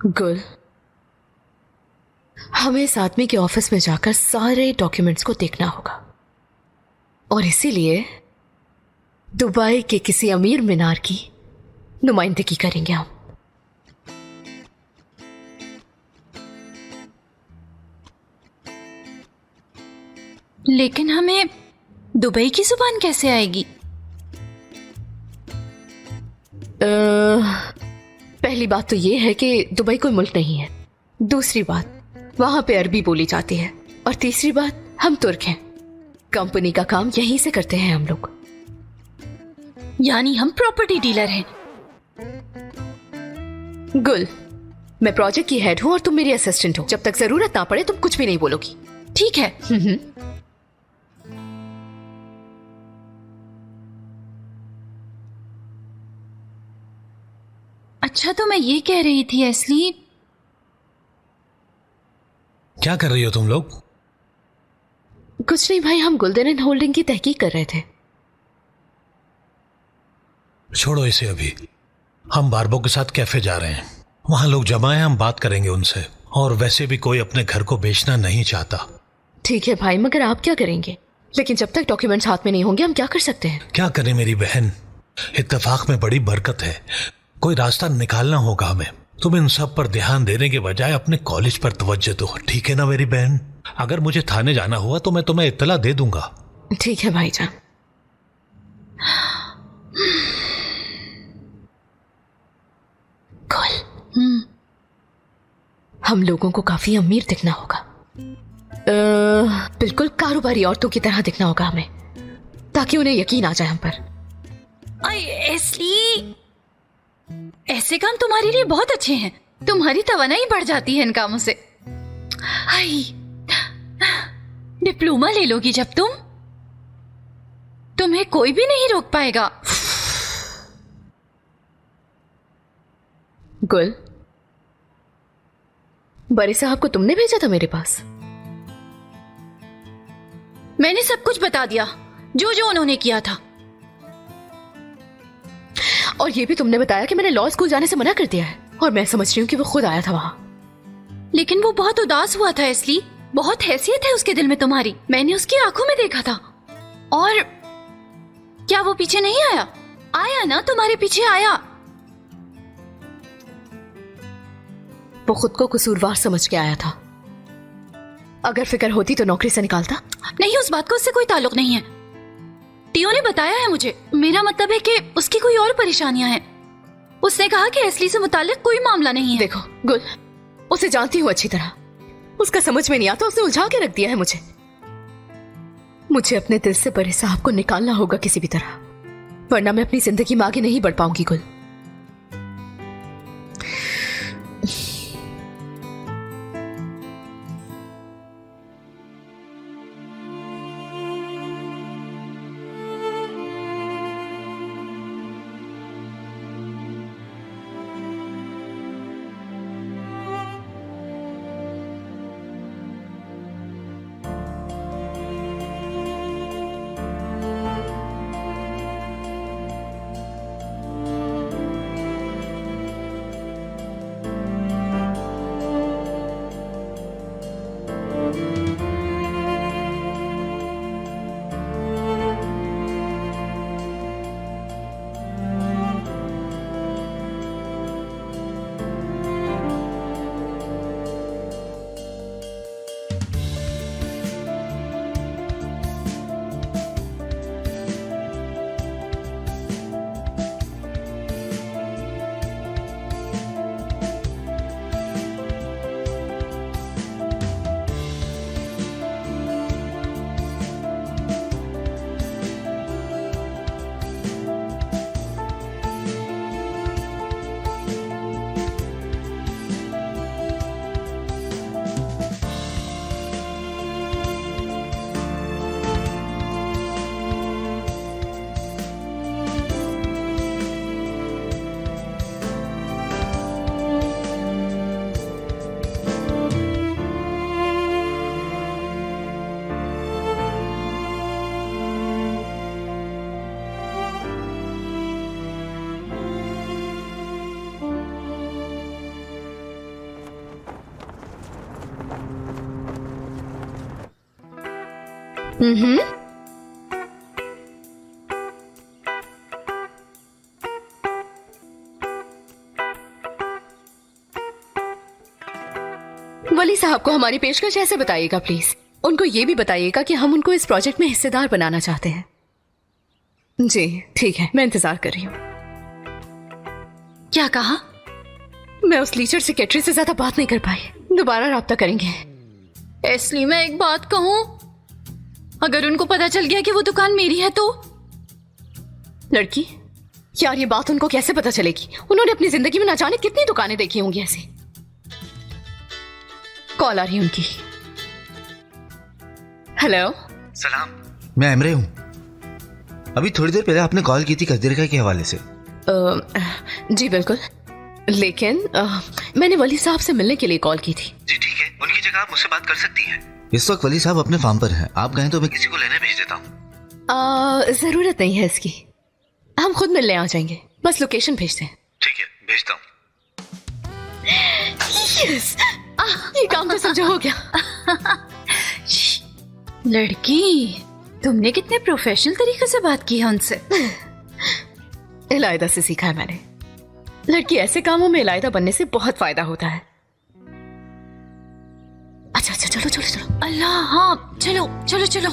गुल, हमें इस आदमी के ऑफिस में जाकर सारे डॉक्यूमेंट्स को देखना होगा और इसीलिए दुबई के किसी अमीर मीनार की नुमाइंदगी करेंगे हम। लेकिन हमें दुबई की जुबान कैसे आएगी? पहली बात तो यह है कि दुबई कोई मुल्क नहीं है। दूसरी बात, वहां पे अरबी बोली जाती है। और तीसरी बात, हम तुर्क हैं। कंपनी का काम यहीं से करते हैं हम लोग। यानी हम प्रॉपर्टी डीलर हैं। गुल, मैं प्रोजेक्ट की हेड हूं और तुम मेरी असिस्टेंट हो। जब तक जरूरत ना पड़े तुम कुछ भी नहीं बोलोगी, ठीक है? अच्छा, तो मैं ये कह रही थी एस्ली। क्या कर रही हो तुम लोग? कुछ नहीं भाई, हम गोल्डन एंड होल्डिंग की तहकीक कर रहे थे। छोड़ो इसे अभी। हम बारबो के साथ कैफे जा रहे हैं। वहां लोग जमा हैं, हम बात करेंगे उनसे। और वैसे भी कोई अपने घर को बेचना नहीं चाहता। ठीक है भाई, मगर आप क्या करेंगे? लेकिन जब तक डॉक्यूमेंट्स हाथ में नहीं होंगे हम क्या कर सकते हैं? क्या करें मेरी बहन, इत्तेफाक में बड़ी बरकत है। कोई रास्ता निकालना होगा हमें। तुम इन सब पर ध्यान देने के बजाय अपने कॉलेज पर तवज्जो दो, ठीक है ना मेरी बहन? अगर मुझे थाने जाना हुआ तो मैं तुम्हें इत्तला दे दूंगा। ठीक है भाईजान। कॉल, हम लोगों को काफी अमीर दिखना होगा। बिल्कुल कारोबारी औरतों की तरह दिखना होगा हमें, ताकि उन्हें यकीन आ जाए हम पर। एस्ली, ऐसे काम तुम्हारे लिए बहुत अच्छे हैं। तुम्हारी तवानाई बढ़ जाती है इन कामों से। डिप्लोमा ले लोगी जब तुम्हें कोई भी नहीं रोक पाएगा। गुल, बड़े साहब को तुमने भेजा था मेरे पास? मैंने सब कुछ बता दिया, जो जो उन्होंने किया था। और ये भी तुमने बताया कि मैंने लॉ स्कूल जाने से मना कर दिया है। और मैं समझ रही हूँ कि वो खुद आया था वहां। लेकिन वो बहुत उदास हुआ था एस्ली। बहुत हैसियत है उसके दिल में तुम्हारी। मैंने उसकी आंखों में देखा था। और क्या वो पीछे नहीं आया? आया ना, तुम्हारे पीछे आया। वो खुद को कसूरवार समझ के आया था। अगर फिक्र होती तो नौकरी से निकालता। नहीं, उस बात का उससे कोई ताल्लुक नहीं है। टियो ने बताया है मुझे। मेरा मतलब है कि उसकी कोई और परेशानियां हैं। उसने कहा कि एस्ली से मुताल्लिक कोई मामला नहीं है। देखो गुल, उसे जानती हूँ अच्छी तरह। उसका समझ में नहीं आता, उसने उलझा के रख दिया है मुझे अपने दिल से बड़े साहब को निकालना होगा किसी भी तरह, वरना मैं अपनी जिंदगी में आगे नहीं बढ़ पाऊंगी गुल। वली साहब को हमारी पेशकश ऐसे बताइएगा प्लीज। उनको ये भी बताइएगा कि हम उनको इस प्रोजेक्ट में हिस्सेदार बनाना चाहते हैं। जी ठीक है, मैं इंतजार कर रही हूँ। क्या कहा? मैं उस लीचर सेक्रेटरी से ज्यादा बात नहीं कर पाई, दोबारा राब्ता करेंगे। इसलिए मैं एक बात कहूं, अगर उनको पता चल गया कि वो दुकान मेरी है तो? लड़की, यार ये बात उनको कैसे पता चलेगी? उन्होंने अपनी जिंदगी में ना जाने कितनी दुकानें देखी होंगी ऐसी। कॉल आ रही है उनकी। हेलो सलाम, मैं एमरे हूँ। अभी थोड़ी देर पहले आपने कॉल की थी कदीरिका के हवाले से। जी बिल्कुल, लेकिन मैंने वली साहब से मिलने के लिए कॉल की थी। जी ठीक है, उनकी जगह आप मुझसे बात कर सकती हैं। इस वक्त वली साहब अपने फार्म पर हैं, आप कहें तो मैं किसी को लेने भेज देता हूँ। जरूरत नहीं है इसकी, हम खुद मिलने आ जाएंगे, बस लोकेशन भेज दें। ठीक है, भेजता हूँ। यस, ये काम तो समझो हो गया। लड़की, तुमने कितने प्रोफेशनल तरीके से बात की है उनसे। इलायदा से सीखा है मैंने। लड़की, ऐसे कामों में इलायदा बनने से बहुत फायदा होता है। अच्छा चलो चलो चलो। अल्लाह, हाँ चलो चलो चलो।